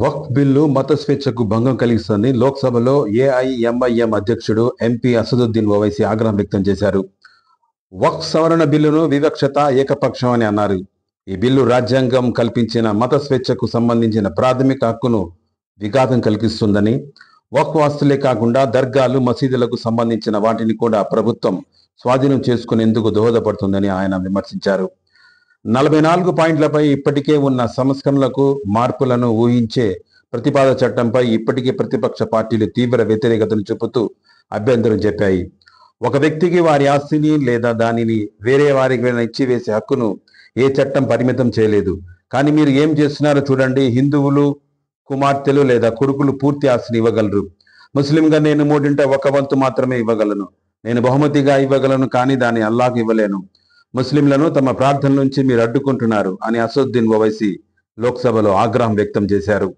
వక్ఫ్ bill మత స్వేచ్ఛకు భంగం కలిగిస్తుందని లోక్సభలో ఏఐఎంఐఎం అధ్యక్షుడు ఎంపీ అసదుద్దీన్ ఓవైసీ ఆగ్రహం వ్యక్తం చేశారు. వక్ఫ్ సవరణ బిల్లును వివక్షత, ఏకపక్షం అని అన్నారు. ఈ బిల్లు రాజ్యాంగం కల్పించిన మత స్వేచ్ఛకు సంబంధించిన ప్రాథమిక హక్కును విఘాతం కలిగిస్తుందని, వక్ఫ్ ఆస్తులే కాకుండా దర్గాలు, మసీదులకు సంబంధించిన వాటిని కూడా ప్రభుత్వం స్వాధీనం చేసుకునేందుకు దోహదపడుతుందని ఆయన విమర్శించారు. 44 పాయింట్లపై ఇప్పటికే ఉన్న సంస్కరణలకు మార్పులను ఊహించే ప్రతిపాదన చట్టంపై ఇప్పటికే ప్రతిపక్ష పార్టీలు తీవ్ర వ్యతిరేకతను చూపుతూ అభ్యంతరం చెప్పాయి. ఒక వ్యక్తికి వారి ఆస్తిని లేదా దానిని వేరే వారికి ఇచ్చివేసే హక్కును ఏ చట్టం పరిమితం చేయలేదు. కానీ మీరు ఏం చేస్తున్నారో చూడండి. హిందువులు కుమార్తెలు లేదా కొడుకులు పూర్తి ఆస్తిని ఇవ్వగలరు. ముస్లింగా నేను 1/3 మాత్రమే ఇవ్వగలను. నేను బహుమతిగా ఇవ్వగలను, కానీ దాన్ని అల్లాహ్కు ఇవ్వలేను. ముస్లింలను తమ ప్రార్థన నుంచి మీరు అడ్డుకుంటున్నారు అని అసదుద్దీన్ ఓవైసీ లోక్సభలో ఆగ్రహం వ్యక్తం చేశారు.